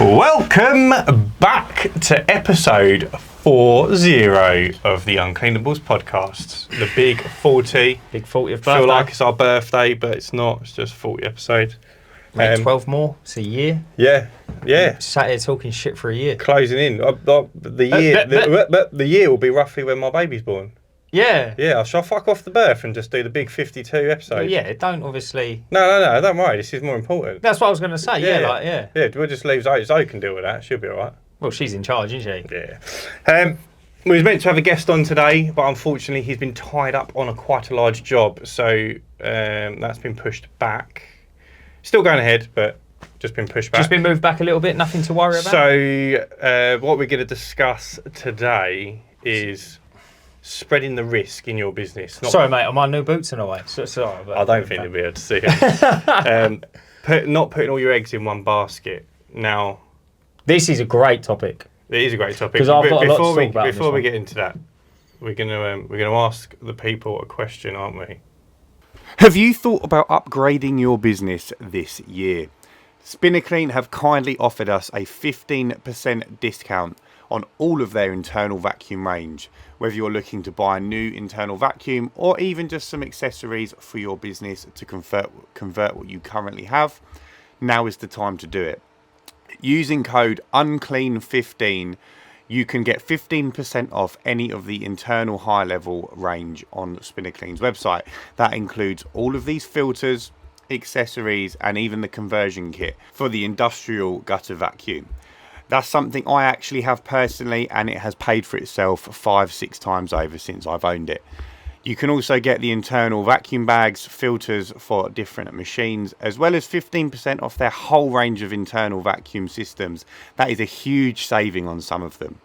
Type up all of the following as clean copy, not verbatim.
Welcome back to episode 40 of the Uncleanables Podcast. The big 40. Big 40th birthday. Feel like it's our birthday, but it's not. It's just 40 episode. 12 more. It's a year. Yeah. Sat here talking shit for a year. Closing in. The year will be roughly when my baby's born. Yeah. Yeah, I shall fuck off the birth and just do the big 52 episode. Well, yeah, don't obviously... No, don't worry. This is more important. That's what I was going to say. Yeah. We'll just leave Zoe. Zoe can deal with that. She'll be all right. Well, she's in charge, isn't she? Yeah. We was meant to have a guest on today, but unfortunately he's been tied up on quite a large job, so that's been pushed back. Still going ahead, but just been pushed back. Just been moved back a little bit, nothing to worry about. So what we're going to discuss today is spreading the risk in your business. Sorry, mate, are my new boots in a way? Sorry, but I don't think they'll be able to see it. Not putting all your eggs in one basket. Now, this is a great topic. It is a great topic. Because I've got a lot to talk about. Before we get into that, we're gonna ask the people a question, aren't we? Have you thought about upgrading your business this year? SpinnerClean have kindly offered us a 15% discount on all of their internal vacuum range, whether you're looking to buy a new internal vacuum or even just some accessories for your business to convert what you currently have. Now is the time to do it. Using code UNCLEAN15, you can get 15% off any of the internal high level range on SpinnerClean's website. That includes all of these filters, accessories, and even the conversion kit for the industrial gutter vacuum. That's something I actually have personally, and it has paid for itself 5-6 times over since I've owned it. You can also get the internal vacuum bags, filters for different machines, as well as 15% off their whole range of internal vacuum systems. That is a huge saving on some of them.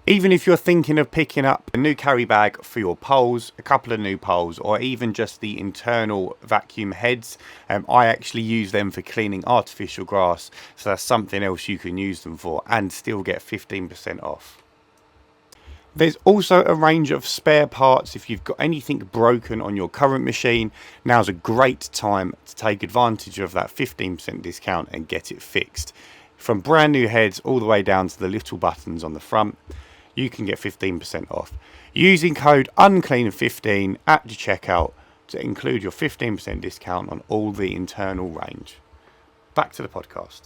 Even if you're thinking of picking up a new carry bag for your poles, a couple of new poles, or even just the internal vacuum heads, I actually use them for cleaning artificial grass, so that's something else you can use them for and still get 15% off. There's also a range of spare parts. If you've got anything broken on your current machine, now's a great time to take advantage of that 15% discount and get it fixed. From brand new heads all the way down to the little buttons on the front, you can get 15% off. Using code UNCLEAN15 at the checkout to include your 15% discount on all the internal range. Back to the podcast.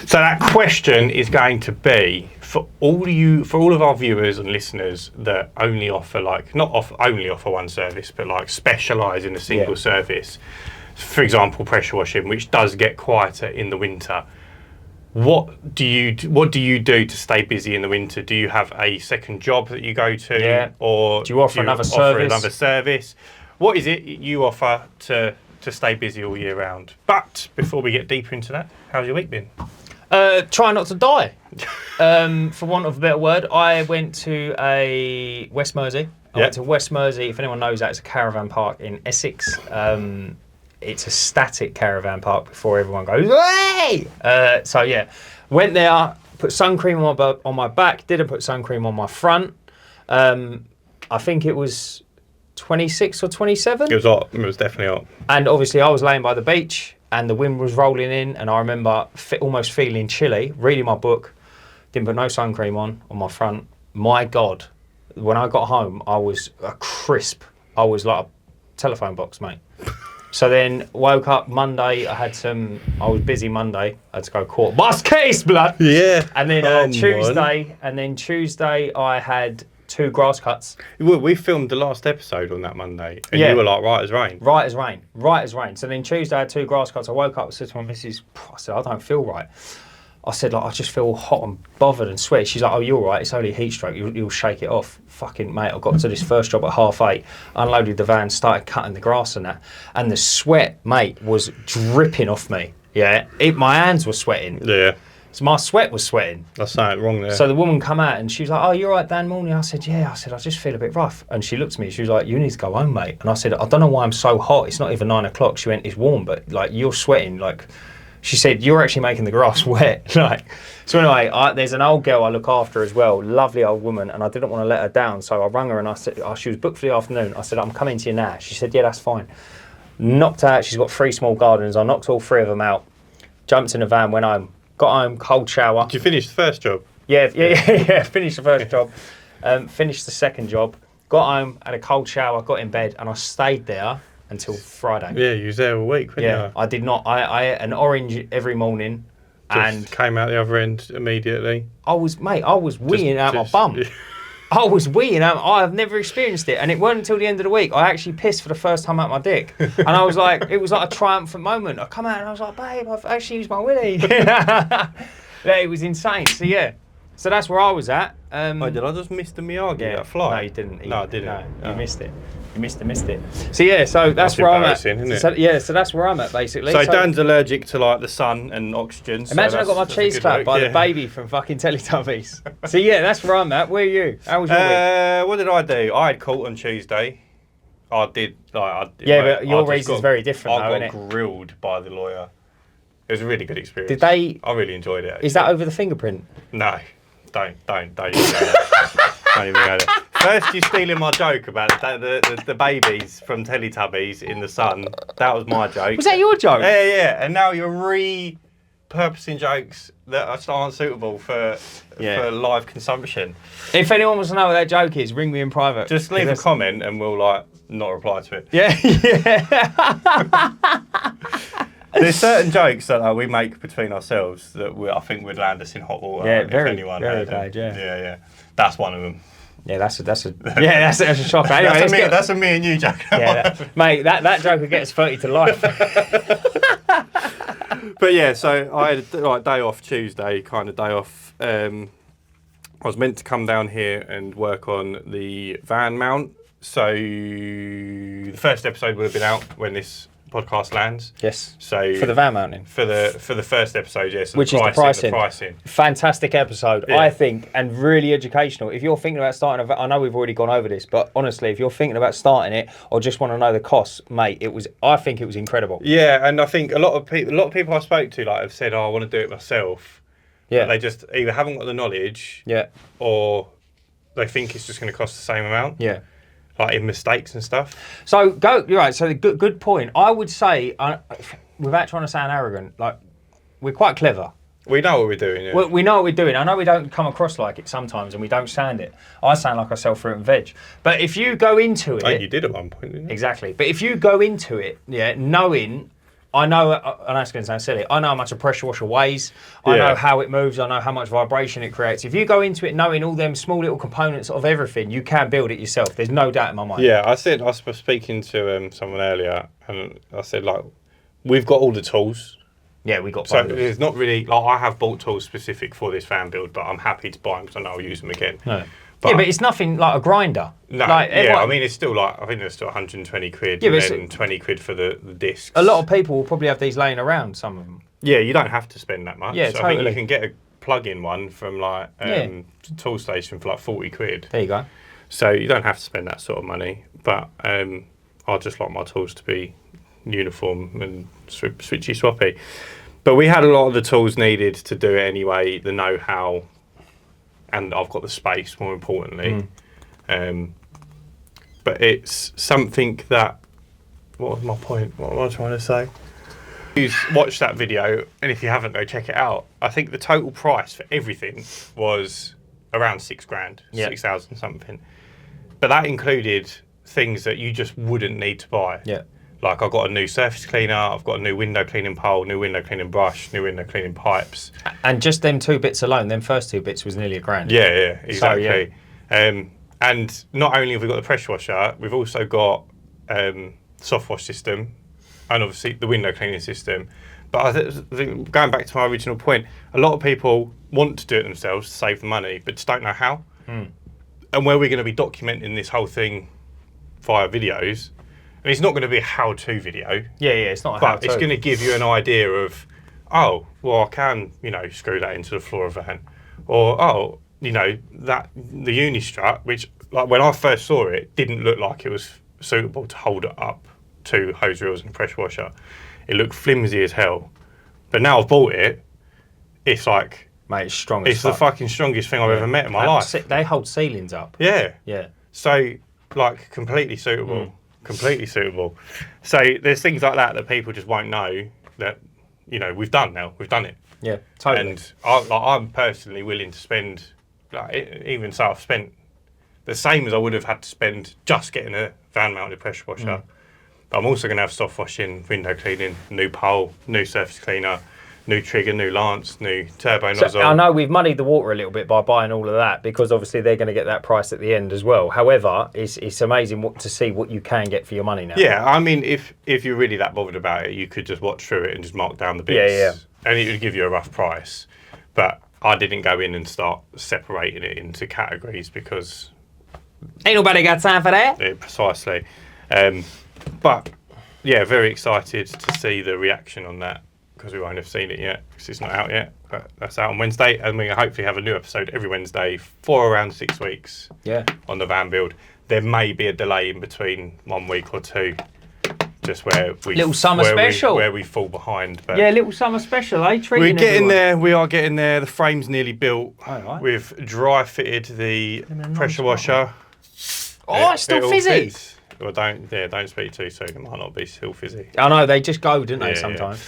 So that question is going to be for all of our viewers and listeners that only offer only offer one service, but like specialise in a single service. For example, pressure washing, which does get quieter in the winter. What do you do to stay busy in the winter? Do you have a second job that you go to, or do you offer another service? What is it you offer to stay busy all year round? But before we get deeper into that, how's your week been? Try not to die. For want of a better word, I went to West Mersey. I went to West Mersey. If anyone knows that, it's a caravan park in Essex. It's a static caravan park before everyone goes, hey! Went there, put sun cream on my back, didn't put sun cream on my front. I think it was 26 or 27. It was hot. It was definitely hot. And obviously I was laying by the beach and the wind was rolling in, and I remember almost feeling chilly, reading my book, didn't put no sun cream on my front. My God, when I got home, I was a crisp. I was like a telephone box, mate. So then woke up Monday, I was busy Monday, I had to go court. Boss case, blood! Yeah. And then Tuesday I had 2 grass cuts. We filmed the last episode on that Monday, and you were like, right as rain. Right as rain. So then Tuesday I had 2 grass cuts. I woke up and said to my missus, I said, I don't feel right. I said, I just feel hot and bothered and sweaty. She's like, oh, you're all right. It's only heat stroke. You'll shake it off. Fucking mate, I got to this first job at 8:30, unloaded the van, started cutting the grass and that. And the sweat, mate, was dripping off me. Yeah, my hands were sweating. Yeah. So my sweat was sweating. That's something wrong there. So the woman come out and she was like, oh, you're right, Dan, morning. I said, yeah. I said, I just feel a bit rough. And she looked at me, she was like, you need to go home, mate. And I said, I don't know why I'm so hot. It's not even 9 o'clock. She went, it's warm, but like you're sweating. Like, she said, you're actually making the grass wet. So anyway, there's an old girl I look after as well, lovely old woman, and I didn't want to let her down. So I rang her and I said, she was booked for the afternoon. I said, I'm coming to you now. She said, yeah, that's fine. Knocked out, she's got 3 small gardens. I knocked all 3 of them out. jumped in a van, went home, got home, cold shower. Did you finish the first job? Yeah. Finished the first job, finished the second job, got home, had a cold shower, got in bed, and I stayed there until Friday. Yeah, you was there all week, weren't you? I did not. I ate an orange every morning, and came out the other end immediately. I was weeing out my bum. Yeah. I was weeing out. I've never experienced it, and it wasn't until the end of the week I actually pissed for the first time out my dick, and I was like, it was like a triumphant moment. I come out and I was like, babe, I've actually used my willy. Yeah, it was insane. So yeah, so that's where I was at. Did I just miss the Miyagi that flight? No, you didn't. No, I didn't. No, you missed it. You missed it. So yeah, so that's where I'm at. So that's where I'm at basically. So Dan's allergic to like the sun and oxygen. Imagine I got my cheese clapped by the baby from fucking Teletubbies. So yeah, that's where I'm at. Where are you? How was your week? What did I do? I had court on Tuesday. But your reason's very different though, I got grilled by the lawyer. It was a really good experience. Did they? I really enjoyed it. Actually. Is that over the fingerprint? No, don't even go there. Don't even go there. First, you're stealing my joke about the babies from Teletubbies in the sun. That was my joke. Was that your joke? Yeah. And now you're repurposing jokes that aren't suitable for live consumption. If anyone wants to know what that joke is, ring me in private. Just leave a comment and we'll not reply to it. Yeah. There's certain jokes that we make between ourselves that I think would land us in hot water. Yeah, if very bad. Yeah. That's one of them. Yeah, that's a shocker. Anyway, that's a me and you joke. Yeah, mate, that joke would get us 30 to life. But yeah, so I had a day off Tuesday, kind of day off. I was meant to come down here and work on the van mount. So the first episode would have been out when this podcast lands. Yes. So for the van mounting. For the first episode, yes. Which is the pricing. Fantastic episode, I think, and really educational. If you're thinking about starting I know we've already gone over this, but honestly, if you're thinking about starting it or just want to know the costs, mate, I think it was incredible. Yeah, and I think a lot of people I spoke to have said, I want to do it myself. Yeah. But they just either haven't got the knowledge. Yeah. Or they think it's just going to cost the same amount. Yeah. Like in mistakes and stuff. So you're right. So the good point. I would say, without trying to sound arrogant, like we're quite clever. We know what we're doing. Yeah. We know what we're doing. I know we don't come across like it sometimes, and we don't sound it. I sound like I sell fruit and veg. But if you go into it, you did at one point, didn't you? Exactly. But if you go into it, knowing. I know, and that's going to sound silly, I know how much a pressure washer weighs, I know how it moves, I know how much vibration it creates. If you go into it knowing all them small little components of everything, you can build it yourself. There's no doubt in my mind. Yeah, I was speaking to someone earlier, and I said, we've got all the tools. Yeah, we got bundles. So it's not really, I have bought tools specific for this fan build, but I'm happy to buy them because I know I'll use them again. No. But it's nothing like a grinder. No, I mean, it's still I think there's still 120 quid and then 20 quid for the discs. A lot of people will probably have these laying around, some of them. Yeah, you don't have to spend that much. Yeah, so totally. I think you can get a plug-in one from Tool Station for 40 quid. There you go. So you don't have to spend that sort of money, but I just like my tools to be uniform and switchy swappy. But we had a lot of the tools needed to do it anyway, the know-how, and I've got the space, more importantly. But it's something that... What was my point? What am I trying to say? Watch that video, and if you haven't, go check it out. I think the total price for everything was around £6,000, 6,000 something. But that included things that you just wouldn't need to buy. Yeah. Like I've got a new surface cleaner, I've got a new window cleaning pole, new window cleaning brush, new window cleaning pipes. And just them two bits alone, them first two bits was nearly £1,000. Yeah, exactly. So, and not only have we got the pressure washer, we've also got soft wash system and obviously the window cleaning system. But I think going back to my original point, a lot of people want to do it themselves to save the money, but just don't know how. And where we're going to be documenting this whole thing via videos, and it's not going to be a how-to video. Yeah, it's not a how-to. But it's going to give you an idea of, I can, screw that into the floor of a van. Or, that the uni-strut, which, when I first saw it, didn't look like it was suitable to hold it up to hose reels and pressure washer. It looked flimsy as hell. But now I've bought it, it's like... Mate, it's strong as It's the fucking strongest thing I've ever met in my life. They hold ceilings up. Yeah. Yeah. So, completely suitable. Completely suitable. So there's things like that people just won't know that you know, we've done it. Yeah, totally. And I'm personally willing to spend, like, even so, I've spent the same as I would have had to spend just getting a van-mounted pressure washer. But I'm also going to have soft washing, window cleaning, new pole, new surface cleaner, new trigger, new lance, new turbo nozzle. I know we've muddied the water a little bit by buying all of that because obviously they're going to get that price at the end as well. However, it's amazing to see what you can get for your money now. Yeah, I mean, if you're really that bothered about it, you could just watch through it and just mark down the bits. Yeah. And it would give you a rough price. But I didn't go in and start separating it into categories because... Ain't nobody got time for that. Precisely. But, yeah, very excited to see the reaction on that because we won't have seen it yet because it's not out yet. But that's out on Wednesday, and we'll hopefully have a new episode every Wednesday for around 6 weeks on the van build. There may be a delay in between 1 week or two, just where we... Little summer special. Where we fall behind. But yeah, little summer special, eh? we're getting there. We are getting there. The frame's nearly built. All right. We've dry fitted the pressure washer. Oh, it's still fizzy. Fits. Well, don't speak too soon. It might not be still fizzy. I know, they just go, don't they, sometimes?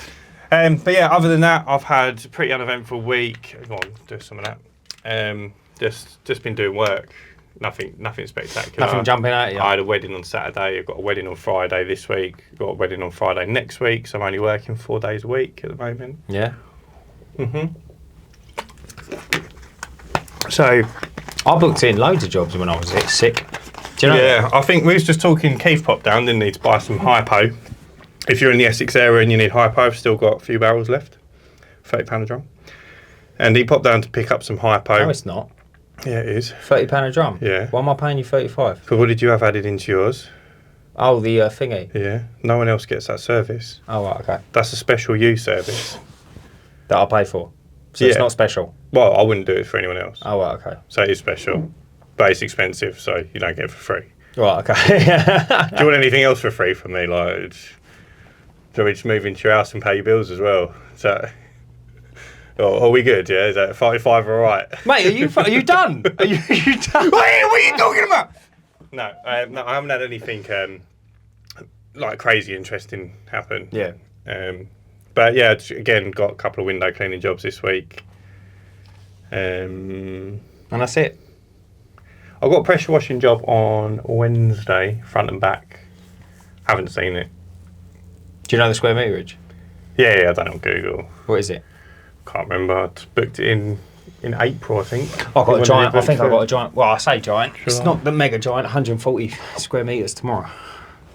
Yeah. But yeah, other than that, I've had a pretty uneventful week. Go on, do some of that. Just been doing work. Nothing spectacular. Nothing jumping out at you. I had a wedding on Saturday. I've got a wedding on Friday this week. I've got a wedding on Friday next week. So I'm only working 4 days a week at the moment. Yeah. So I booked in loads of jobs when I was sick. Do you know? Yeah, I think we was just talking. Keith popped down, didn't he, to buy some hypo. If you're in the Essex area and you need hypo, I've still got a few barrels left. £30 a drum. And he popped down to pick up some hypo. No, it's not. Yeah, it is. £30 a drum? Yeah. Why am I paying you 35? But what did you have added into yours? Oh, the thingy. Yeah. No one else gets that service. Oh, right, okay. That's a special you service. That I pay for? So it's not special? Well, I wouldn't do it for anyone else. Oh, right, okay. So it is special. But it's expensive, so you don't get it for free. Right, okay. Do you want anything else for free from me? Like, do we just move into your house and pay your bills as well? Is that... Oh, are we good? Yeah, is that 45 all right? Mate, are you done? Are you done? What are you talking about? No, I haven't had anything like crazy interesting happen. Yeah. But yeah, again, got a couple of window cleaning jobs this week. And that's it. I've got a pressure washing job on Wednesday, front and back. Haven't seen it. Do you know the square meterage? Yeah, I done it on Google. What is it? Can't remember. I just booked it in April, I think. I've got a giant. I think I've got a giant. Well, I say giant. Sure. It's not the mega giant. 140 square meters tomorrow.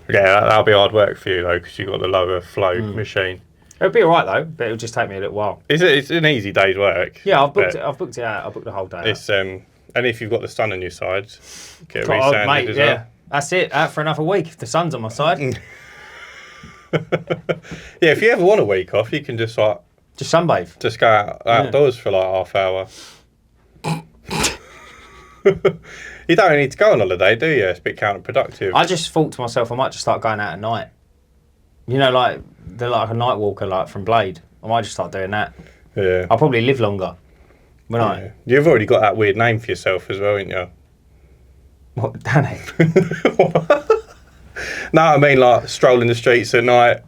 Yeah, that'll be hard work for you though, because you've got the lower flow machine. It'll be all right though, but it'll just take me a little while. It's an easy day's work. Yeah, I've booked it out. I've booked the whole day. It's and if you've got the sun on your side, get resanded as well. That's it. Out for another week if the sun's on my side. Yeah, if you ever want a week off, you can just sunbathe. Just go outdoors for like half hour. You don't need to go on holiday, do you? It's a bit counterproductive. I just thought to myself, I might just start going out at night. You know, like they're like a night walker, like from Blade. I might just start doing that. Yeah. I'll probably live longer. You've already got that weird name for yourself as well, ain't you? What, Danny? No, I mean like strolling the streets at night.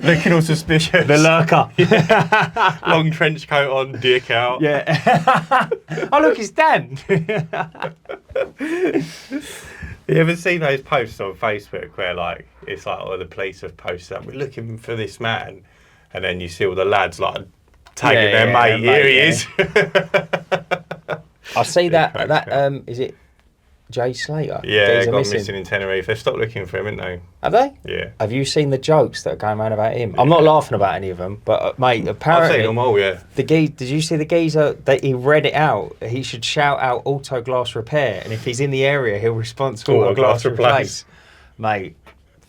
Looking all suspicious. The lurker. Long trench coat on, dick out. Yeah. Oh, look, it's Dan. You ever seen those posts on Facebook where like it's like all the police have posted up, we're looking for this man, and then you see all the lads like tagging their mate. Here he is. I see that. Is it Jay Slater? Yeah, got missing in Tenerife. They've stopped looking for him, haven't they? Have they? Yeah. Have you seen the jokes that are going around about him? I'm not laughing about any of them, but mate, apparently... I've seen them all, yeah. Did you see the geezer that he read it out? He should shout out auto glass repair, and if he's in the area, he'll respond to auto glass replace. Mate,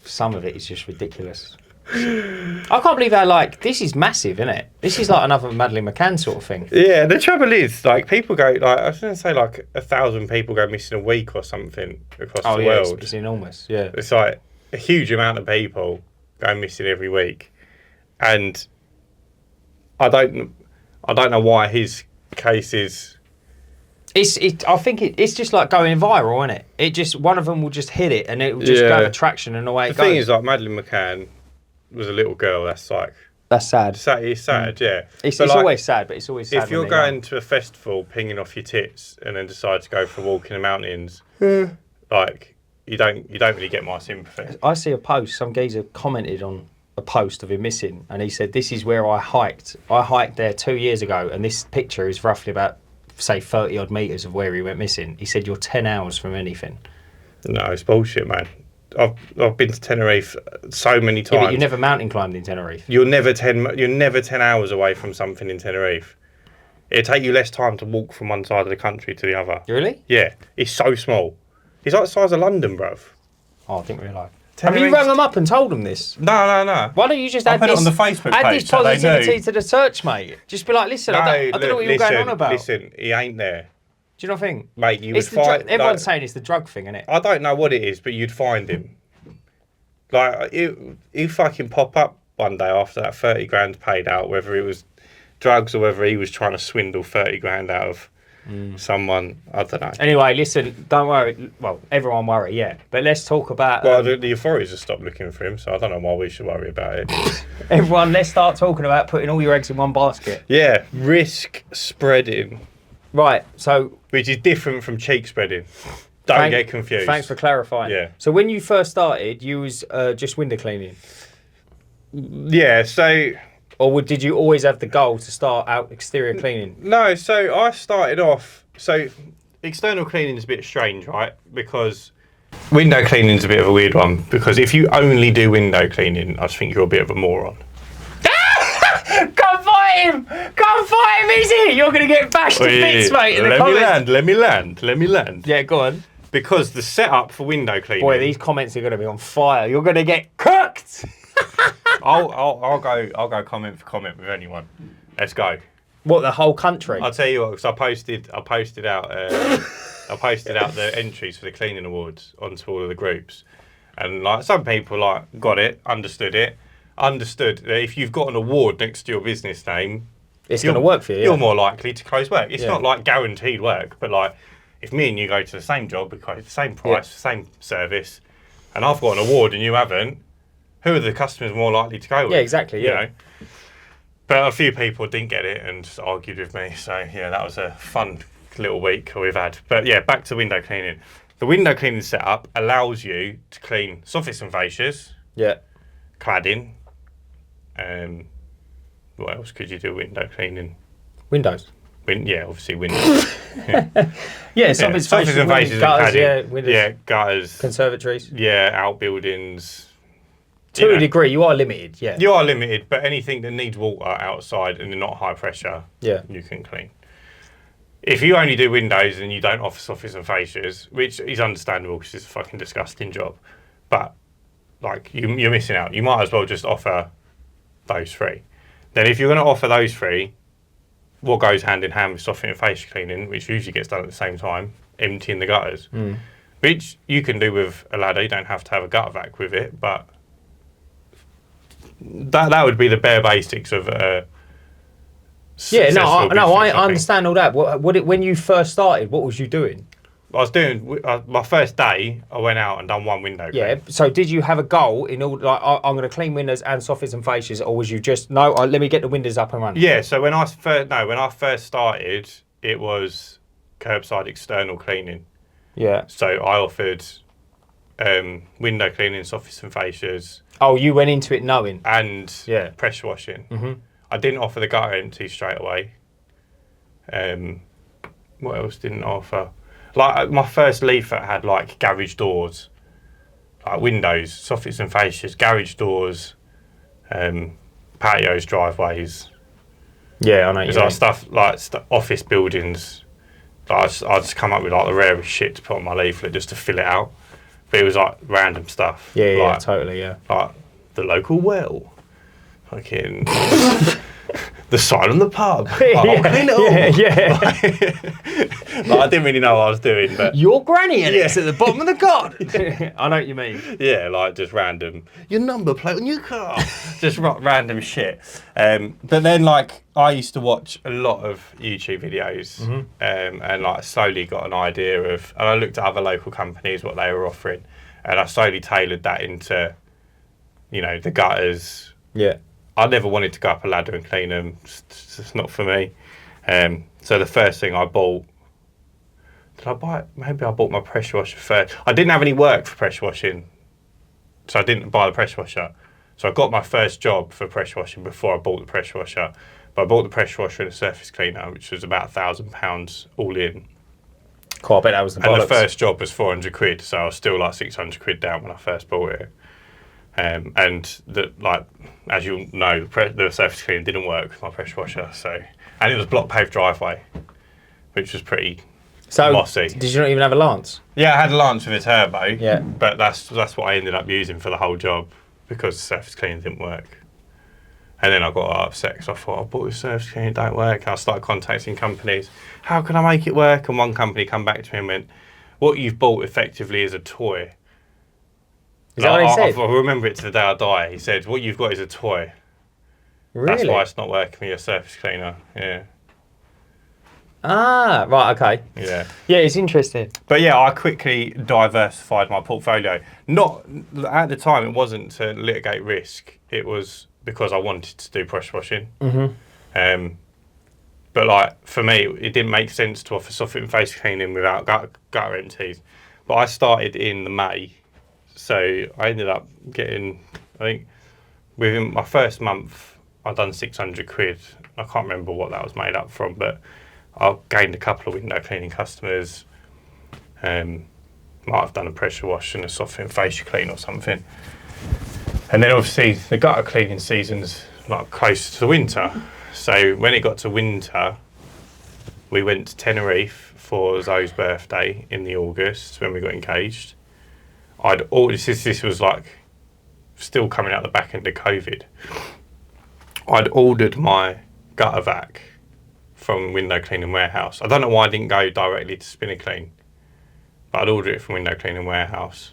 some of it is just ridiculous. I can't believe how, this is massive, isn't it? This is like another Madeleine McCann sort of thing. Yeah, the trouble is, people go, I was going to say 1,000 people go missing a week or something across the world. It's enormous, yeah. It's like a huge amount of people go missing every week. And I don't know why his case is... I think it's just like going viral, isn't it? One of them will just hit it and it will just gather traction and away it goes. The thing is, Madeleine McCann, was a little girl, that's like... That's sad. It's sad, yeah. It's like, always sad, but it's always sad. If you're going to a festival, pinging off your tits, and then decide to go for a walk in the mountains, like you don't really get my sympathy. I see a post. Some geezer commented on a post of him missing, and he said, "This is where I hiked. I hiked there 2 years ago, and this picture is roughly about, say, 30 odd meters of where he went missing." He said, "You're 10 hours from anything." No, it's bullshit, man. I've been to Tenerife so many times. Yeah, but you never mountain climbed in Tenerife. You're never 10 hours away from something in Tenerife. It'd take you less time to walk from one side of the country to the other. Really? Yeah, it's so small. It's like the size of London, bruv. Oh, I didn't realise. Have you rung them up and told them this? No. Why don't you just add put this, it on the Facebook add page this so they positivity know. to the search, mate? Just be like, listen, I don't know what you're going on about. Listen, he ain't there. Do you not think? Mate, you would find... Everyone's saying it's the drug thing, innit? I don't know what it is, but you'd find him. Like, he fucking pop up one day after that 30 grand paid out, whether it was drugs or whether he was trying to swindle 30 grand out of someone. I don't know. Anyway, listen, don't worry. Well, everyone worry, yeah. But let's talk about... Well, the authorities have stopped looking for him, so I don't know why we should worry about it. Everyone, let's start talking about putting all your eggs in one basket. Yeah, risk spreading. Right, so... Which is different from cheek spreading. Don't get confused. Thanks for clarifying. Yeah. So when you first started, you was just window cleaning? Yeah, so... Or did you always have the goal to start out exterior cleaning? No, so I started off... So external cleaning is a bit strange, right? Because window cleaning is a bit of a weird one. Because if you only do window cleaning, I just think you're a bit of a moron. Come fight him! Come fight him, Izzy! You're going to get bashed to bits, mate, in the comments. Let me land. Yeah, go on. Because the setup for window cleaning... Boy, these comments are going to be on fire. You're going to get cooked! I'll go comment for comment with anyone. Let's go. What, the whole country? I'll tell you what, because I posted out the entries for the cleaning awards onto all of the groups, and like some people like got it, understood that if you've got an award next to your business name, it's going to work for you. You're more likely to close work. It's not like guaranteed work, but like if me and you go to the same job, because the same price, same service, and I've got an award and you haven't, who are the customers more likely to go with? Yeah, exactly. You know? But a few people didn't get it and just argued with me. So yeah, that was a fun little week we've had. But yeah, back to window cleaning. The window cleaning setup allows you to clean soffits and fascias. Yeah. Cladding. What else could you do window cleaning? Windows. Yeah, obviously windows. Yeah, soffits and fascias, gutters, windows. Yeah, gutters. Conservatories. Yeah, outbuildings. To a degree, you are limited, yeah. You are limited, but anything that needs water outside and not high pressure, you can clean. If you only do windows and you don't offer soffits and fascias, which is understandable because it's a fucking disgusting job, but like you're missing out. You might as well just offer those three. Then if you're going to offer those three, what goes hand in hand with soffit and fascia cleaning, which usually gets done at the same time, emptying the gutters, which you can do with a ladder. You don't have to have a gutter vac with it, but that would be the bare basics of I understand all that. When you first started, what was you doing? I was doing my first day. I went out and done one window. Yeah. Clean. So did you have a goal in all? Like, I'm going to clean windows and soffits and fascias, or was you just let me get the windows up and running? Yeah. So when I first started, it was curbside external cleaning. Yeah. So I offered window cleaning, soffits and fascias. Oh, you went into it knowing. And pressure washing. Mm-hmm. I didn't offer the gutter empty straight away. What else didn't I offer? Like my first leaflet had like garage doors, like windows, soffits and fascias, garage doors, patios, driveways. Yeah, I know. There's like stuff like office buildings. Like I'd just come up with like the rarest shit to put on my leaflet just to fill it out. But it was like random stuff. Yeah, totally, yeah. Like the local well. Fucking the sign on the pub. I'll clean it all. Like, I didn't really know what I was doing, but your granny and it's at the bottom of the garden. I know what you mean. Yeah, like just random. Your number plate on your car. Just random shit. But then like I used to watch a lot of YouTube videos, and like slowly got an idea of, and I looked at other local companies what they were offering, and I slowly tailored that into the gutters. Yeah. I never wanted to go up a ladder and clean them. It's not for me. So the first thing I bought, did I buy it? Maybe I bought my pressure washer first. I didn't have any work for pressure washing, so I didn't buy the pressure washer. So I got my first job for pressure washing before I bought the pressure washer. But I bought the pressure washer and a surface cleaner, which was about £1,000 all in. Cool, I bet that was the bollocks. And the first job was 400 quid, so I was still like 600 quid down when I first bought it. And as you know, the surface cleaner didn't work with my pressure washer, and it was block paved driveway, which was pretty mossy. Did you not even have a lance? Yeah, I had a lance with a turbo. Yeah. But that's what I ended up using for the whole job because the surface cleaner didn't work. And then I got upset because I thought, I bought this surface cleaner, it don't work. I started contacting companies. How can I make it work? And one company come back to me and went, what you've bought effectively is a toy. Is that what he said? I remember it to the day I die. He said, what you've got is a toy. Really? That's why it's not working with your surface cleaner. Yeah. Ah, right, okay. Yeah. Yeah, it's interesting. But yeah, I quickly diversified my portfolio. Not at the time, it wasn't to litigate risk. It was because I wanted to do pressure washing. Mm-hmm. But for me, it didn't make sense to offer soffit and face cleaning without gutter empties. But I started in the May, so I ended up getting, I think, within my first month, I'd done 600 quid. I can't remember what that was made up from, but I gained a couple of window cleaning customers. Might have done a pressure wash and a soffit and facial clean or something. And then obviously the gutter cleaning season's close to winter. So when it got to winter, we went to Tenerife for Zoe's birthday in the August when we got engaged. This was still coming out the back end of COVID. I'd ordered my gutter vac from Window Cleaning Warehouse. I don't know why I didn't go directly to Spinner Clean, but I'd ordered it from Window Cleaning Warehouse.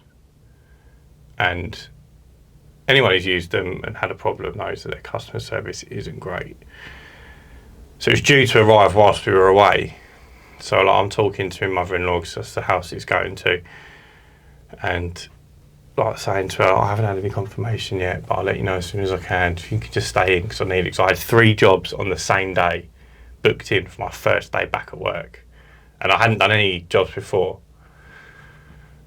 And anyone who's used them and had a problem knows that their customer service isn't great. So it was due to arrive whilst we were away. So I'm talking to my mother-in-law because that's the house it's going to. And saying to her, I haven't had any confirmation yet, but I'll let you know as soon as I can. If you could just stay in because I need it. Because I had 3 jobs on the same day booked in for my first day back at work. And I hadn't done any jobs before.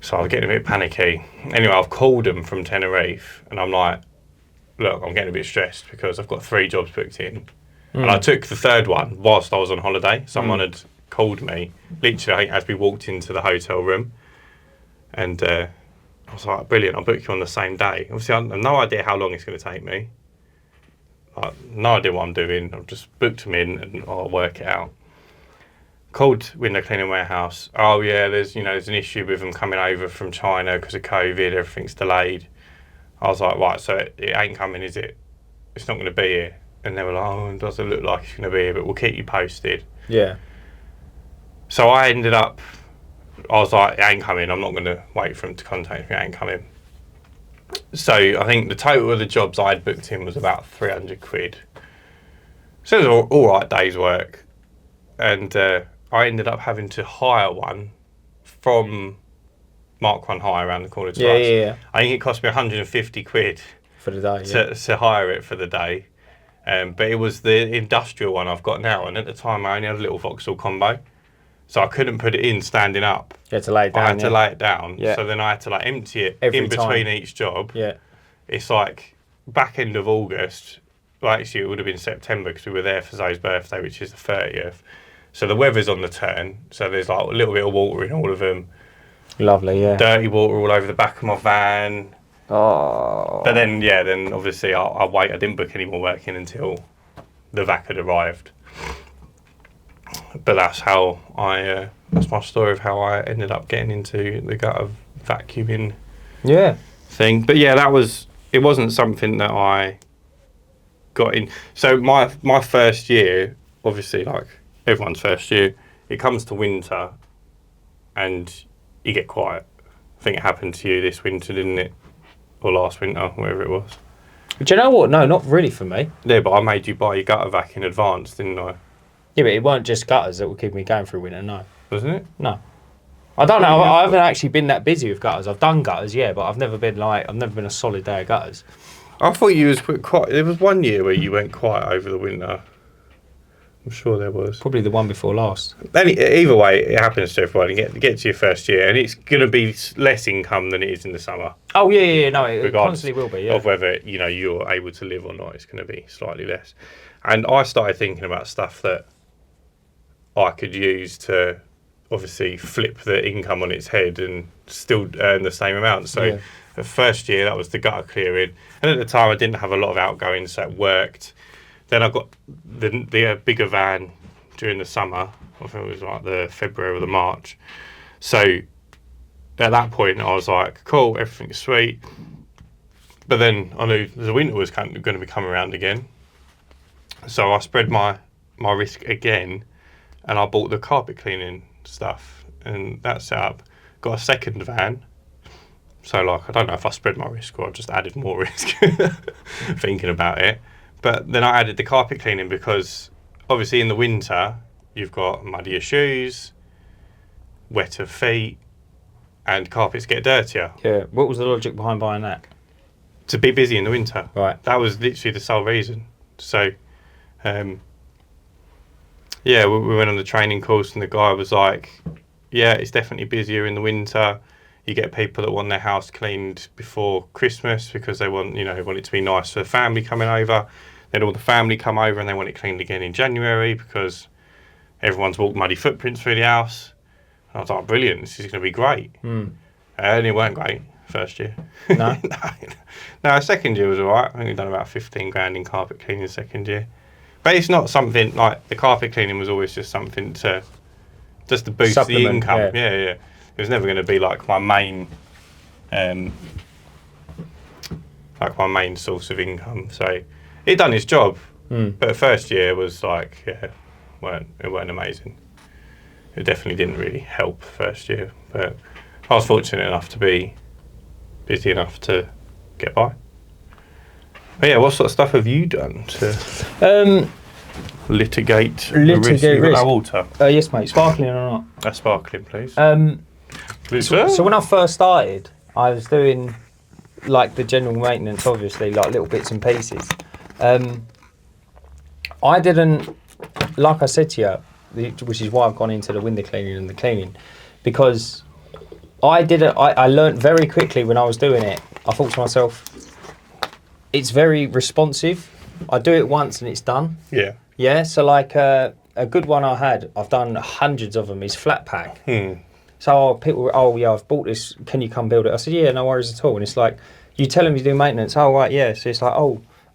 So I was getting a bit panicky. Anyway, I've called them from Tenerife and I'm like, look, I'm getting a bit stressed because I've got 3 jobs booked in. And I took the 3rd one whilst I was on holiday. Someone had called me, literally, I think, as we walked into the hotel room. And I was like, brilliant, I'll book you on the same day. Obviously, I have no idea how long it's going to take me. No idea what I'm doing. I've just booked them in and I'll work it out. Called Window Cleaning Warehouse. Oh yeah, there's an issue with them coming over from China because of COVID. Everything's delayed. I was like, right, so it ain't coming, is it? It's not going to be here. And they were like, oh, it doesn't look like it's going to be here, but we'll keep you posted. Yeah. So I was like, it ain't coming. I'm not going to wait for them to contact me. It ain't coming. So I think the total of the jobs I'd booked in was about 300 quid. So it was all right day's work. And I ended up having to hire one from Mark 1 Hire around the corner to us. Yeah. I think it cost me 150 quid for the day, to hire it for the day. But it was the industrial one I've got now. And at the time, I only had a little Vauxhall combo. So I couldn't put it in standing up. You had to lay it down. I had to lay it down. Yeah. So then I had to empty it Every in between time. each job. Yeah. It's back end of August. Well, actually, it would have been September because we were there for Zoe's birthday, which is the 30th. So the weather's on the turn. So there's a little bit of water in all of them. Lovely, yeah. Dirty water all over the back of my van. Oh. But then obviously I wait. I didn't book any more work in until the vac had arrived. But that's how that's my story of how I ended up getting into the gutter vacuuming thing. But yeah, it wasn't something that I got in. So my first year, obviously like everyone's first year, it comes to winter and you get quiet. I think it happened to you this winter, didn't it? Or last winter, wherever it was. Do you know what? No, not really for me. Yeah, but I made you buy your gutter vac in advance, didn't I? Yeah, but it weren't just gutters that would keep me going through winter, no. Wasn't it? No. I don't know, I haven't actually been that busy with gutters. I've done gutters, yeah, but I've never been a solid day of gutters. I thought you was quite. There was one year where you went quiet over the winter. I'm sure there was. Probably the one before last. Either way, it happens to everyone. You get to your first year, and it's going to be less income than it is in the summer. Oh yeah, no, it constantly will be. Yeah. Of whether you're able to live or not, it's going to be slightly less. And I started thinking about stuff that I could use to obviously flip the income on its head and still earn the same amount. So the first year, that was the gutter clearing, and at the time I didn't have a lot of outgoings, so it worked. Then I got the bigger van during the summer. I think it was like the February or the March. So at that point, I was like, cool, everything's sweet. But then I knew the winter was going to be coming around again. So I spread my risk again, and I bought the carpet cleaning stuff. And that set up, got a second van. So like, I don't know if I spread my risk or I just added more risk thinking about it. But then I added the carpet cleaning because obviously in the winter, you've got muddier shoes, wetter feet, and carpets get dirtier. Yeah. What was the logic behind buying that? To be busy in the winter. Right. That was literally the sole reason. So, we went on the training course and the guy was like, yeah, it's definitely busier in the winter. You get people that want their house cleaned before Christmas because they want it to be nice for the family coming over. Then all the family come over and they want it cleaned again in January because everyone's walked muddy footprints through the house. And I was like, brilliant, this is going to be great. And it weren't great first year. No? No, second year was all right. I think we've done about 15 grand in carpet cleaning second year. But it's not something like the carpet cleaning was always just something to boost the income. Yeah. It was never going to be like my main source of income. So it done its job. But the first year was like, it weren't amazing. It definitely didn't really help first year. But I was fortunate enough to be busy enough to get by. But yeah, what sort of stuff have you done to litigate risk? You've got no water? Yes, mate. Sparkling or not? Sparkling, please. So when I first started, I was doing like the general maintenance, obviously, like little bits and pieces. I didn't, like I said to you, which is why I've gone into the window cleaning and the cleaning, because I learned very quickly when I was doing it. I thought to myself, it's very responsive. I do it once and it's done. Yeah. Yeah. So like a good one I've done hundreds of them, is flat pack. So people, I've bought this. Can you come build it? I said, yeah, no worries at all. And it's like, you tell them you do maintenance. Oh right, yeah. So it's like,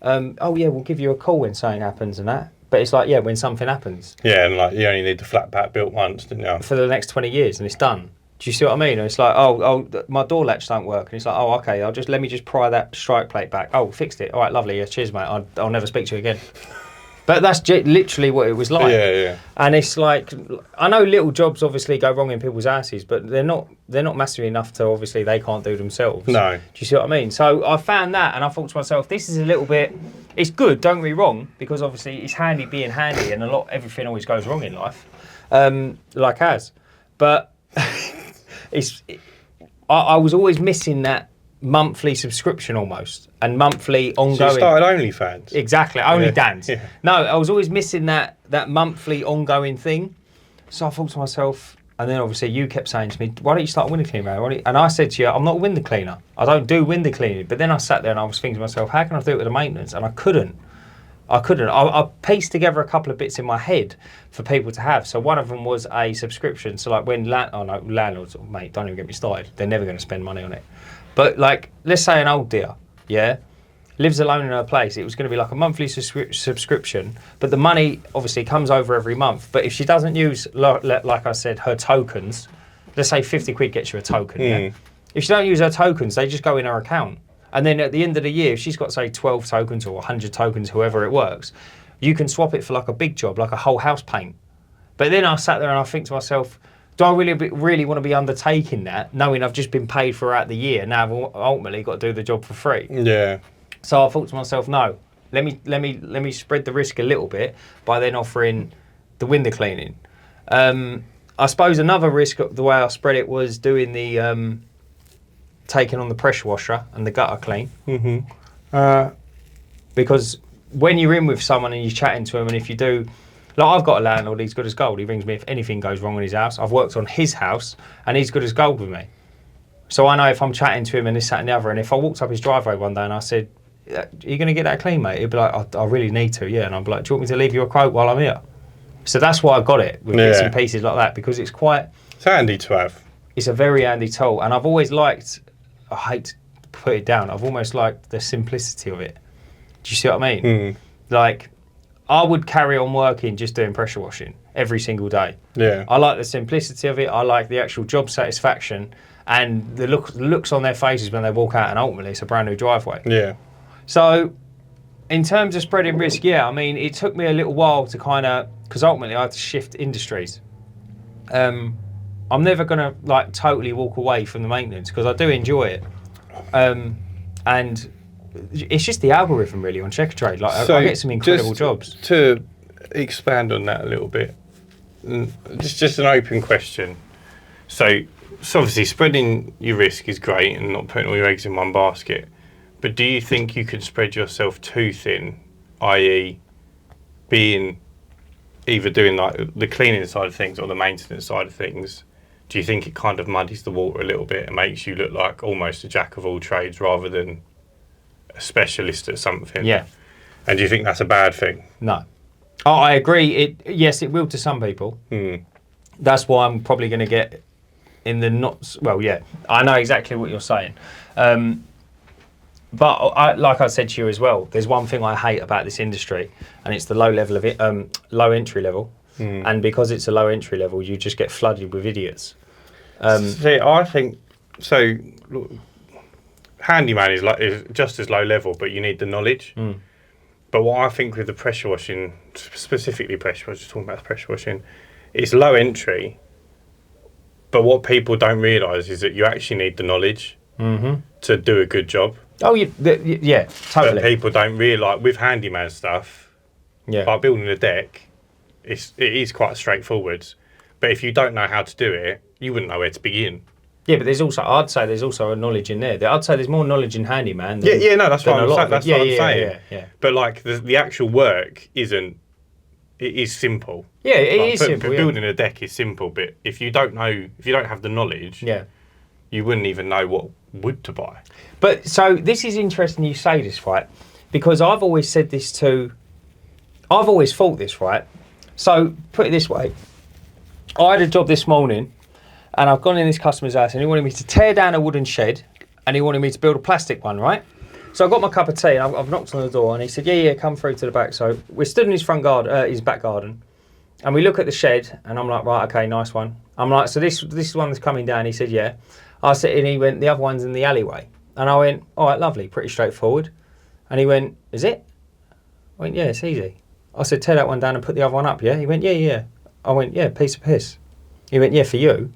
we'll give you a call when something happens and that. But it's like, when something happens. Yeah, and like you only need the flat pack built once, didn't you? For the next 20 years, and it's done. Do you see what I mean? And it's like, my door latch don't work. And it's like, okay, let me just pry that strike plate back. Oh, fixed it. All right, lovely. Yeah, cheers, mate. I'll never speak to you again. But that's literally what it was like. Yeah. And it's like, I know little jobs obviously go wrong in people's houses, but they're not massive enough to obviously they can't do themselves. No. Do you see what I mean? So I found that, and I thought to myself, this is a little bit. It's good. Don't get me wrong, because obviously it's handy being handy, and everything always goes wrong in life, like as. But I was always missing that monthly subscription almost, and monthly ongoing. So you started OnlyFans? Exactly, OnlyDance. Yeah. No, I was always missing that monthly ongoing thing. So I thought to myself, and then obviously you kept saying to me, why don't you start a window cleaner, man? And I said to you, I'm not a window cleaner. I don't do window cleaning. But then I sat there and I was thinking to myself, how can I do it with the maintenance? And I couldn't. I pieced together a couple of bits in my head for people to have. So one of them was a subscription. So like when landlords, mate, don't even get me started. They're never going to spend money on it. But like, let's say an old dear, lives alone in her place. It was going to be like a monthly subscription, but the money obviously comes over every month. But if she doesn't use, like I said, her tokens, let's say 50 quid gets you a token. Yeah? If she don't use her tokens, they just go in her account. And then at the end of the year, if she's got, say, 12 tokens or 100 tokens, however it works, you can swap it for like a big job, like a whole house paint. But then I sat there and I think to myself, do I really want to be undertaking that, knowing I've just been paid throughout the year? Now I've ultimately got to do the job for free. Yeah. So I thought to myself, no, let me spread the risk a little bit by then offering the window cleaning. I suppose another risk, the way I spread it, was doing the taking on the pressure washer and the gutter clean. Because when you're in with someone and you're chatting to them, and if you do, like I've got a landlord, he's good as gold. He rings me if anything goes wrong in his house. I've worked on his house and he's good as gold with me. So I know if I'm chatting to him and this, that and the other, and if I walked up his driveway one day and I said, are you going to get that clean, mate? He'd be like, I really need to, yeah. And I'd be like, do you want me to leave you a quote while I'm here? So that's why I got it with bits and pieces like that, because it's handy to have. It's a very handy tool. And I've always liked, I hate to put it down, I've almost liked the simplicity of it. Do you see what I mean? Like, I would carry on working just doing pressure washing every single day. Yeah. I like the simplicity of it. I like the actual job satisfaction and the looks on their faces when they walk out, and ultimately it's a brand new driveway. Yeah. So in terms of spreading risk, yeah, I mean, it took me a little while to kind of, because ultimately I had to shift industries. I'm never going to like totally walk away from the maintenance because I do enjoy it. And it's just the algorithm really on Checkatrade. Like I get some incredible jobs. To expand on that a little bit, just an open question. So obviously spreading your risk is great and not putting all your eggs in one basket. But do you think you could spread yourself too thin, i.e. being either doing like the cleaning side of things or the maintenance side of things? Do you think it kind of muddies the water a little bit and makes you look like almost a jack of all trades rather than a specialist at something? Yeah. And do you think that's a bad thing? No. Oh, I agree. Yes, it will to some people. That's why I'm probably going to get in the not... Well, yeah, I know exactly what you're saying. But like I said to you as well, there's one thing I hate about this industry, and it's the low level of it, low entry level. And because it's a low entry level, you just get flooded with idiots. See, I think so. Look, handyman is just as low level, but you need the knowledge. But what I think with the pressure washing, specifically pressure, I was just talking about pressure washing, it's low entry. But what people don't realise is that you actually need the knowledge to do a good job. Oh, yeah, totally. But people don't realise with handyman stuff, like building a deck, it is quite straightforward. But if you don't know how to do it, you wouldn't know where to begin. Yeah, but I'd say there's also a knowledge in there. I'd say there's more knowledge in handyman than that's what I'm saying. Yeah. But like the actual work it is simple. Yeah, it is simple. But building a deck is simple, but if you don't have the knowledge, you wouldn't even know what wood to buy. But so this is interesting you say this, right? Because I've always thought this, right? So put it this way, I had a job this morning and I've gone in this customer's house and he wanted me to tear down a wooden shed and he wanted me to build a plastic one, right? So I got my cup of tea and I've knocked on the door and he said, yeah, come through to the back. So we're stood in his his back garden, and we look at the shed and I'm like, right, okay, nice one. I'm like, so this one that's coming down. He said, yeah. I said, and he went, the other one's in the alleyway. And I went, all right, lovely, pretty straightforward. And he went, is it? I went, yeah, it's easy. I said, tear that one down and put the other one up, yeah? He went, yeah. I went, yeah, piece of piss. He went, yeah, for you.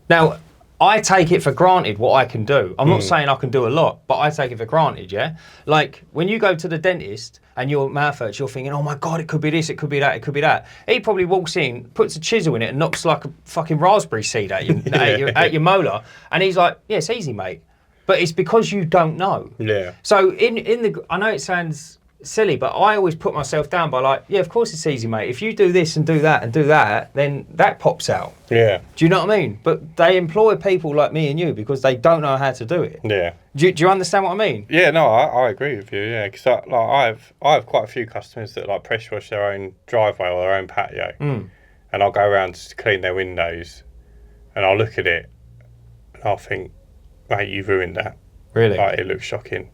Now, I take it for granted what I can do. I'm not saying I can do a lot, but I take it for granted, yeah? Like, when you go to the dentist and your mouth hurts, you're thinking, oh my God, it could be this, it could be that, it could be that. He probably walks in, puts a chisel in it and knocks like a fucking raspberry seed at you, at your molar. And he's like, yeah, it's easy, mate. But it's because you don't know. Yeah. So I know it sounds silly, but I always put myself down by like, yeah, of course it's easy, mate. If you do this and do that and do that, then that pops out. Yeah. Do you know what I mean? But they employ people like me and you because they don't know how to do it. Yeah. Do you understand what I mean? Yeah, no, I agree with you. Yeah, because I have quite a few customers that like pressure wash their own driveway or their own patio, and I'll go around to clean their windows, and I'll look at it, and I'll think, mate, you've ruined that. Really? Like, it looks shocking.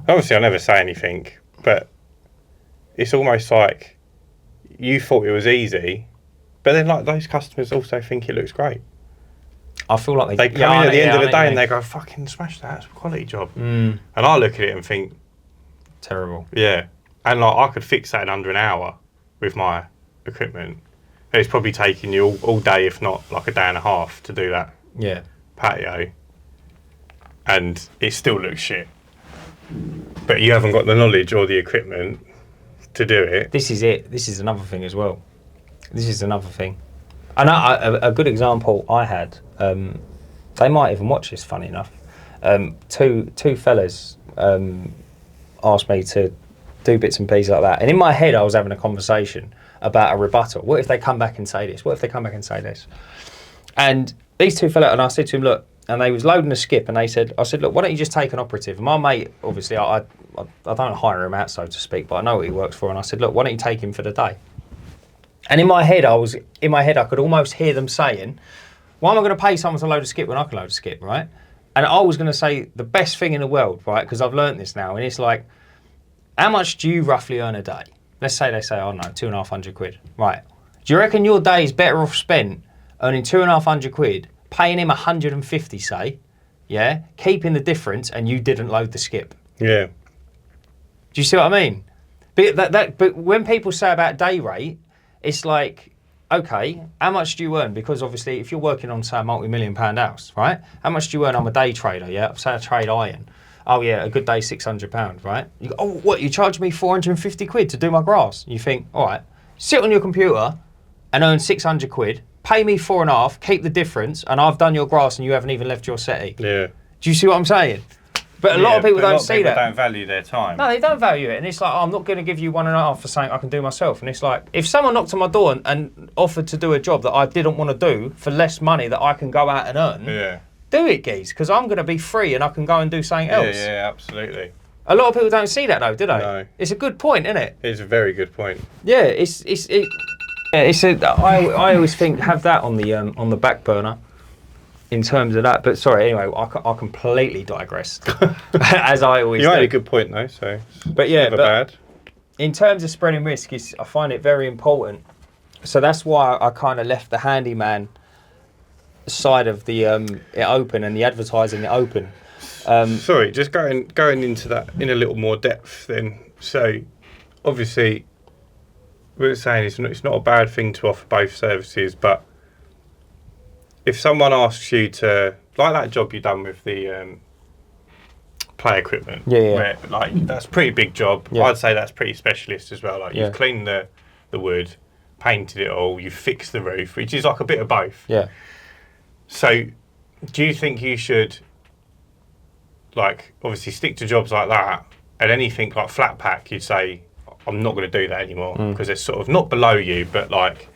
Obviously, I'll never say anything, but it's almost like you thought it was easy, but then like those customers also think it looks great. I feel like they come in at the end of the day and they go, fucking smash that, it's a quality job. And I look at it and think, terrible. Yeah. And like I could fix that in under an hour with my equipment. It's probably taking you all day, if not like a day and a half, to do that patio. And it still looks shit. But you haven't got the knowledge or the equipment to do it. This is it. This is another thing as well. This is another thing. And a good example I had, they might even watch this, funny enough. Two fellas, asked me to do bits and pieces like that. And in my head, I was having a conversation about a rebuttal. What if they come back and say this? What if they come back and say this? And these two fell out, and I said to him, look, and they was loading a skip, and I said, look, why don't you just take an operative? And my mate, obviously, I don't hire him out, so to speak, but I know what he works for. And I said, look, why don't you take him for the day? And in my head, I could almost hear them saying, why am I going to pay someone to load a skip when I can load a skip, right? And I was going to say the best thing in the world, right? Because I've learned this now, and it's like, how much do you roughly earn a day? Let's say they say, oh no, £250, right? Do you reckon your day is better off spent earning £250, paying him 150, say, yeah, keeping the difference, and you didn't load the skip? Yeah. Do you see what I mean? But when people say about day rate, it's like, okay, how much do you earn? Because obviously, if you're working on, say, a multi-million-pound house, right? How much do you earn? I'm a day trader, yeah? Say I trade iron. Oh yeah, a good day, £600, right? You go, oh, what? You charge me £450 to do my grass? You think, all right, sit on your computer and earn £600, pay me 4.5, keep the difference, and I've done your grass and you haven't even left your settee. Yeah. Do you see what I'm saying? But a lot of people don't see that. Don't value their time. No, they don't value it. And it's like, oh, I'm not going to give you 1.5 for something I can do myself. And it's like, if someone knocked on my door and offered to do a job that I didn't want to do for less money that I can go out and earn, do it, geez, because I'm going to be free and I can go and do something else. Yeah, absolutely. A lot of people don't see that though, do they? No. It's a good point, isn't it? It's a very good point. Yeah, I always think have that on the back burner in terms of that. But sorry, anyway, I completely digressed as I always do. You made a good point though, so. But yeah, never bad. In terms of spreading risk, I find it very important. So that's why I kind of left the handyman side of the it open and the advertising it open. Sorry, just going into that in a little more depth then. So obviously we're saying it's not a bad thing to offer both services, but if someone asks you to, like that job you done with the play equipment, where, like, that's a pretty big job. I'd say that's pretty specialist as well. Like you've cleaned the wood, painted it all, you've fixed the roof, which is like a bit of both. Yeah. So do you think you should, like, obviously stick to jobs like that, and anything like flat pack, you'd say, I'm not going to do that anymore, because it's sort of not below you, but like,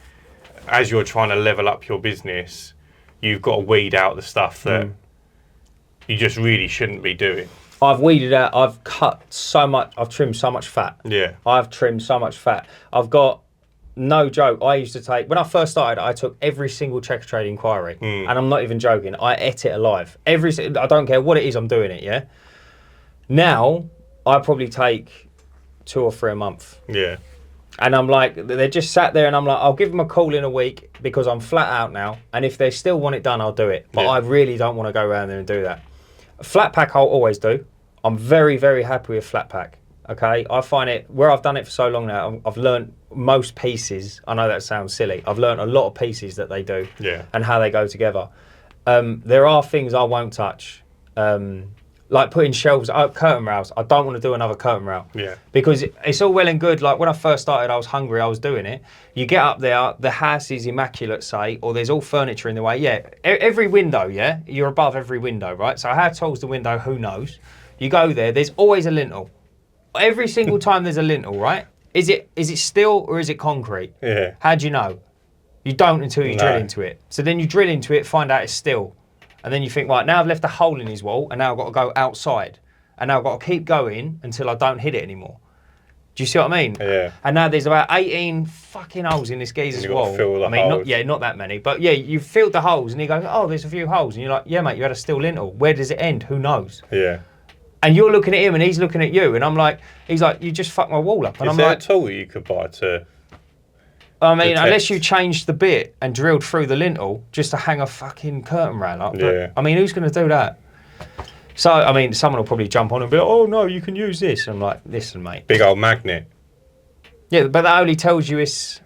as you're trying to level up your business, you've got to weed out the stuff that you just really shouldn't be doing. I've weeded out, I've cut so much, I've trimmed so much fat. Yeah. I've trimmed so much fat. I've got, no joke, I used to take, when I first started, I took every single checker trade inquiry, and I'm not even joking, I ate it alive. I don't care what it is, I'm doing it, yeah? Now, I probably take 2 or 3 a month. Yeah. And I'm like, they're just sat there and I'm like, I'll give them a call in a week because I'm flat out now. And if they still want it done, I'll do it. But I really don't want to go around there and do that. Flat pack, I'll always do. I'm very, very happy with flat pack. Okay. I find it, where I've done it for so long now, I've learned most pieces. I know that sounds silly. I've learned a lot of pieces that they do and how they go together. There are things I won't touch. Like putting shelves, curtain rails. I don't want to do another curtain rail. Yeah. Because it's all well and good. Like when I first started, I was hungry, I was doing it. You get up there, the house is immaculate, say, or there's all furniture in the way. Yeah. Every window, yeah? You're above every window, right? So how tall's the window? Who knows? You go there, there's always a lintel. Every single time there's a lintel, right? Is it steel or is it concrete? Yeah. How do you know? You don't until you drill into it. So then you drill into it, find out it's steel. And then you think, right, now I've left a hole in his wall and now I've got to go outside. And now I've got to keep going until I don't hit it anymore. Do you see what I mean? Yeah. And now there's about 18 fucking holes in this geezer's wall. I mean, not that many. But yeah, you've filled the holes and he goes, oh, there's a few holes. And you're like, yeah, mate, you had a steel lintel. Where does it end? Who knows? Yeah. And you're looking at him and he's looking at you. And I'm like, he's like, you just fucked my wall up. And Is there a tool you could buy to... I mean, unless you changed the bit and drilled through the lintel just to hang a fucking curtain rail up. But, I mean, who's going to do that? So, I mean, someone will probably jump on and be like, oh, no, you can use this. And I'm like, listen, mate. Big old magnet. Yeah, but that only tells you it's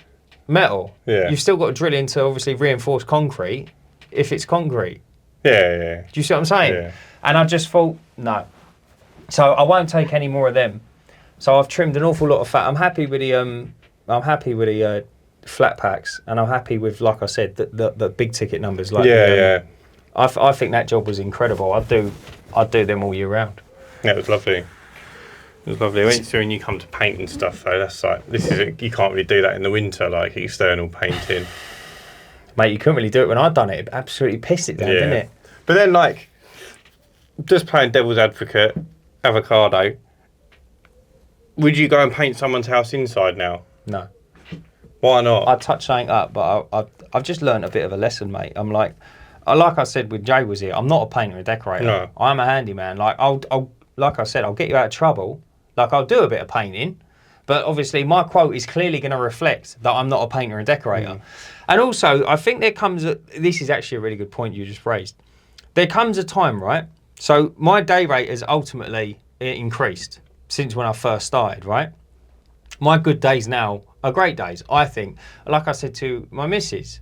metal. Yeah. You've still got to drill into, obviously, reinforced concrete if it's concrete. Yeah. Do you see what I'm saying? Yeah. And I just thought, no. So I won't take any more of them. So I've trimmed an awful lot of fat. I'm happy with the flat packs, and I'm happy with, like I said, the big ticket numbers. Like I think that job was incredible. I'd do them all year round. Yeah, it was lovely. It was lovely. When you come to paint and stuff, though, that's like you can't really do that in the winter, like external painting. Mate, you couldn't really do it when I'd done it. It absolutely pissed it down, didn't it? But then, like, just playing devil's advocate, avocado. Would you go and paint someone's house inside now? No. Why not? I'd touch something up, but I've just learned a bit of a lesson, mate. I'm like I said with Jay was here, I'm not a painter and decorator. No. I'm a handyman. Like I'll like I said, I'll get you out of trouble. Like I'll do a bit of painting, but obviously my quote is clearly going to reflect that I'm not a painter and decorator. And also, I think this is actually a really good point you just raised. There comes a time, right? So my day rate has ultimately increased since when I first started, right? My good days now are great days, I think. Like I said to my missus,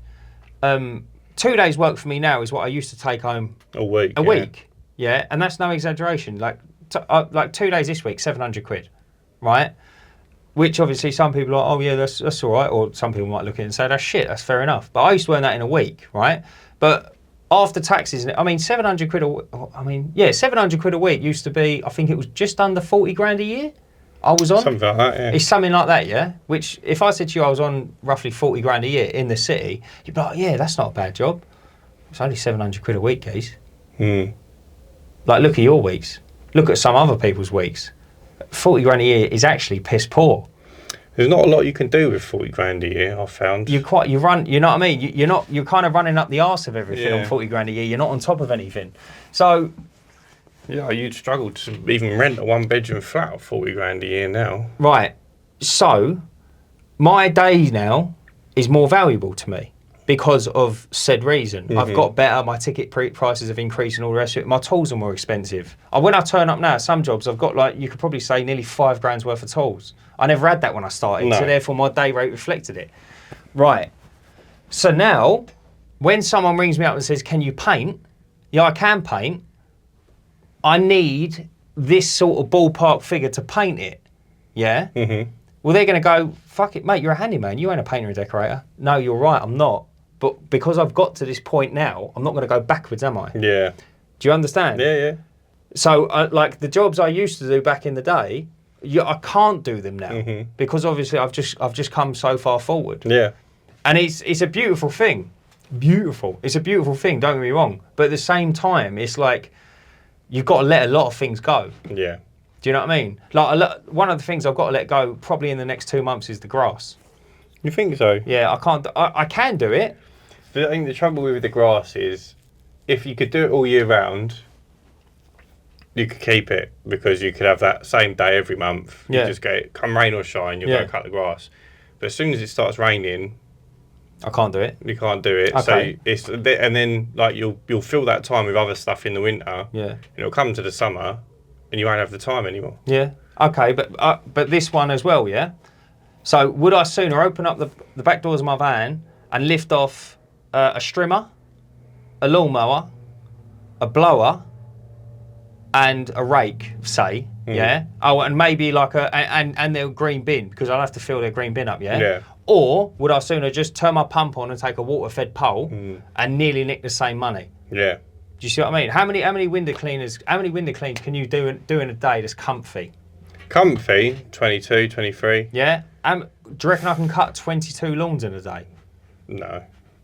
2 days work for me now is what I used to take home a week. Week, yeah, and that's no exaggeration. Like 2 days this week, 700 quid, right? Which obviously some people are, oh yeah, that's all right, or some people might look at it and say that's shit, that's fair enough. But I used to earn that in a week, right? But after taxes, I mean 700 quid. 700 quid a week used to be, I think it was just under 40 grand a year. I was on something like that, yeah. It's something like that, yeah. Which, if I said to you I was on roughly 40 grand a year in the city, you'd be like, yeah, that's not a bad job. It's only 700 quid a week, guys. Like, look at your weeks. Look at some other people's weeks. 40 grand a year is actually piss poor. There's not a lot you can do with 40 grand a year, I've found. You know what I mean? You're kind of running up the arse of everything on 40 grand a year. You're not on top of anything. So, yeah, you'd struggle to even rent a 1-bedroom flat at 40 grand a year now. Right. So, my day now is more valuable to me because of said reason. I've got better, my ticket prices have increased and all the rest of it. My tools are more expensive. When I turn up now at some jobs, I've got, like, you could probably say nearly 5 grand's worth of tools. I never had that when I started, so therefore my day rate reflected it. Right. So now, when someone rings me up and says, can you paint? Yeah, I can paint. I need this sort of ballpark figure to paint it. Yeah? Well, they're going to go, fuck it, mate, you're a handyman. You ain't a painter and decorator. No, you're right, I'm not. But because I've got to this point now, I'm not going to go backwards, am I? Yeah. Do you understand? Yeah. So, like, the jobs I used to do back in the day, I can't do them now because obviously I've just come so far forward. Yeah. And it's a beautiful thing. Beautiful. It's a beautiful thing, don't get me wrong. But at the same time, it's like, you've got to let a lot of things go. Yeah. Do you know what I mean? Like, one of the things I've got to let go probably in the next 2 months is the grass. You think so? Yeah, I can do it. But I think the trouble with the grass is, if you could do it all year round, you could keep it because you could have that same day every month. You just get it, come rain or shine, you'll go cut the grass. But as soon as it starts raining, I can't do it. You can't do it. Okay. So and then like you'll fill that time with other stuff in the winter. Yeah. And it'll come to the summer, and you won't have the time anymore. Yeah. Okay, but this one as well, yeah. So would I sooner open up the back doors of my van and lift off a strimmer, a lawnmower, a blower, and a rake, say, yeah? Oh, and maybe like and their green bin, because I'll have to fill their green bin up, yeah? Yeah. Or would I sooner just turn my pump on and take a water-fed pole and nearly nick the same money? Yeah. Do you see what I mean? How many window cleans can you do in a day that's comfy? Comfy, 22, 23. Yeah. Do you reckon I can cut 22 lawns in a day? No.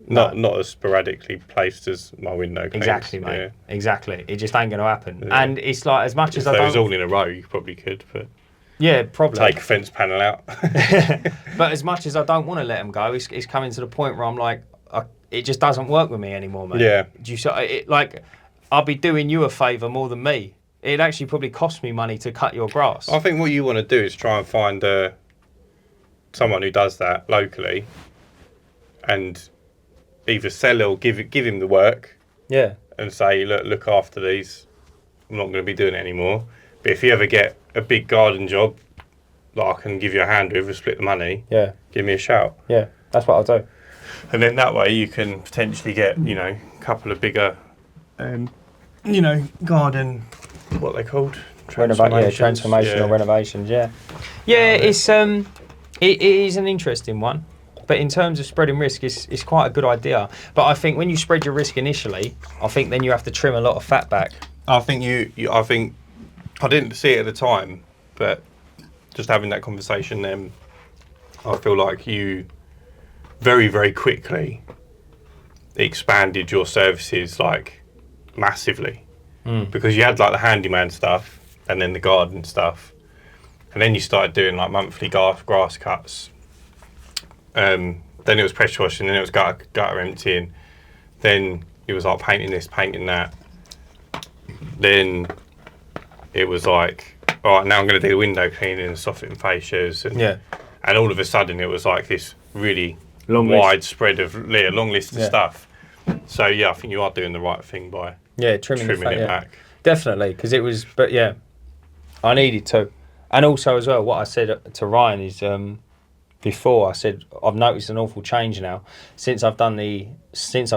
Not as sporadically placed as my window cleans. Exactly, mate. Yeah. Exactly. It just ain't going to happen. Yeah. And it's like, as much as I don't... If it was all in a row, you probably could, but... Yeah, probably. Take a fence panel out. But as much as I don't want to let them go, it's coming to the point where I'm like, it just doesn't work with me anymore, mate. Yeah. Do you like, I'll be doing you a favour more than me. It'd actually probably cost me money to cut your grass. I think what you want to do is try and find someone who does that locally, and either sell or give him the work. Yeah. And say, look after these. I'm not going to be doing it anymore. But if you ever get a big garden job that I can give you a hand with, we'll split the money. Yeah. Give me a shout. Yeah, that's what I'll do. And then that way you can potentially get, a couple of bigger, garden, what are they called? Transformational renovations, yeah. Yeah, it is an interesting one. But in terms of spreading risk, it's quite a good idea. But I think when you spread your risk initially, I think then you have to trim a lot of fat back. I think I didn't see it at the time, but just having that conversation then, I feel like you very, very quickly expanded your services like massively, because you had like the handyman stuff and then the garden stuff, and then you started doing like monthly grass cuts. Then it was pressure washing, then it was gutter emptying, then it was like painting this, painting that. Then it was like, all right, now I'm going to do window cleaning and soffit fascias, and all of a sudden it was like this really long list of stuff. So yeah, I think you are doing the right thing by trimming it back. Definitely, because it was, but yeah, I needed to. And also as well, what I said to Ryan is, before I said, I've noticed an awful change now since I've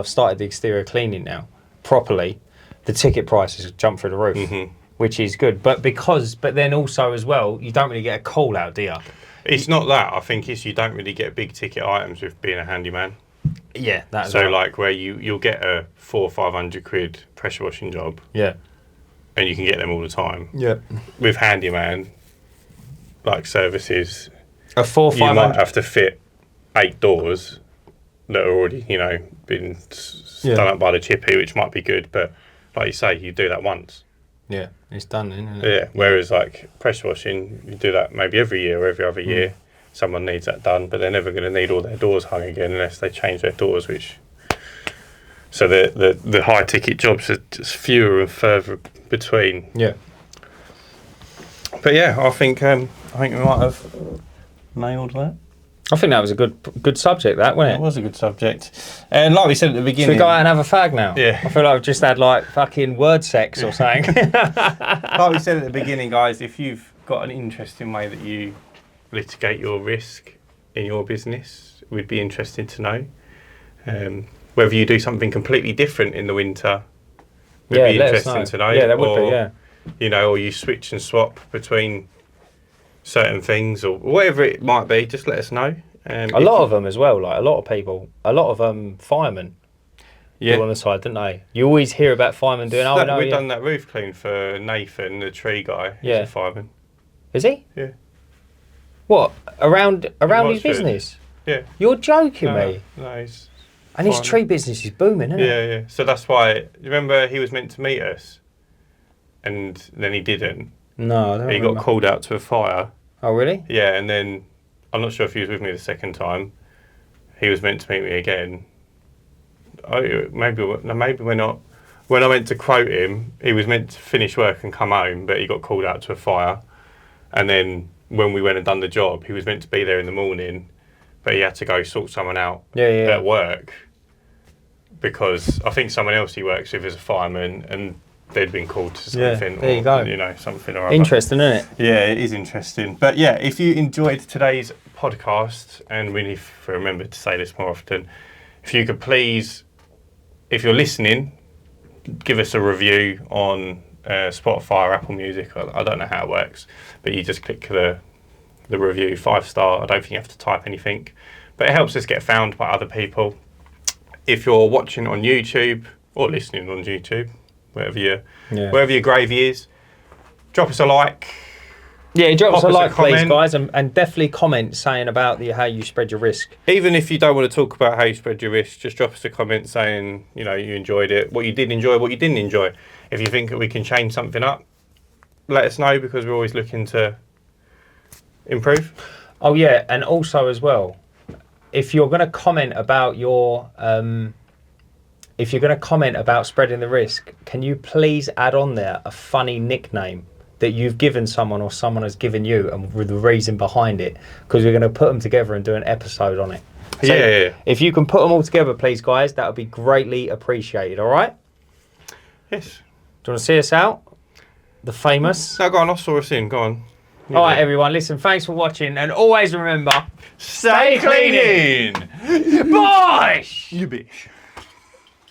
started the exterior cleaning now properly. The ticket prices jump through the roof, which is good. But then also as well, you don't really get a call out, do you? It's not that. I think it's you don't really get big ticket items with being a handyman. Yeah, that's so like where you'll get a 400 or 500 quid pressure washing job. Yeah. And you can get them all the time. Yeah. With handyman, like services, a 400 you might have to fit 8 doors that are already, been done up by the chippy, which might be good, but like you say, you do that once. Yeah, it's done then, isn't it? Yeah, whereas like pressure washing, you do that maybe every year or every other year. Someone needs that done, but they're never going to need all their doors hung again unless they change their doors, so the high ticket jobs are just fewer and further between. Yeah. But yeah, I think we might have nailed that. I think that was a good subject, that, wasn't it? It was a good subject. And like we said at the beginning... Should we go out and have a fag now? Yeah. I feel like we've just had like fucking word sex or something. Like we said at the beginning, guys, if you've got an interesting way that you litigate your risk in your business, we'd be interested to know. Whether you do something completely different in the winter, would be interesting to know. Yeah, that would be, or you switch and swap between certain things or whatever it might be, just let us know. A lot of them as well, like a lot of people, a lot of firemen do on the side, don't they? You always hear about firemen doing, we've done that roof clean for Nathan, the tree guy. He's a fireman. Is he? Yeah. What? Around his business? Yeah. You're joking me? No, he's And his tree business is booming, isn't it? Yeah. So that's why, remember he was meant to meet us and then he didn't. No, I don't He got called out to a fire. Oh, really? Yeah, and then I'm not sure if he was with me the second time. He was meant to meet me again. Maybe we're not. When I went to quote him, he was meant to finish work and come home, but he got called out to a fire. And then when we went and done the job, he was meant to be there in the morning, but he had to go sort someone out at work because I think someone else he works with is a fireman and they'd been called to something. There you go. Something or other. Interesting, isn't it? Yeah, it is interesting. But yeah, if you enjoyed today's podcast, and we need to remember to say this more often, if you could please, if you're listening, give us a review on Spotify or Apple Music. I don't know how it works, but you just click the review, 5-star. I don't think you have to type anything, but it helps us get found by other people. If you're watching on YouTube or listening on YouTube, wherever your gravy is, drop us a like. Yeah, drop us a like, please, guys, and definitely comment saying about how you spread your risk. Even if you don't want to talk about how you spread your risk, just drop us a comment saying, you enjoyed it, what you did enjoy, what you didn't enjoy. If you think that we can change something up, let us know, because we're always looking to improve. Oh, yeah, and also as well, if you're going to comment about if you're going to comment about spreading the risk, can you please add on there a funny nickname that you've given someone or someone has given you and with the reason behind it? Because we're going to put them together and do an episode on it. So if you can put them all together, please, guys, that would be greatly appreciated, all right? Yes. Do you want to see us out? The famous... No, go on, I'll saw us in, go on. All right, everyone, listen, thanks for watching, and always remember... Stay cleaning! Bosh! You bitch.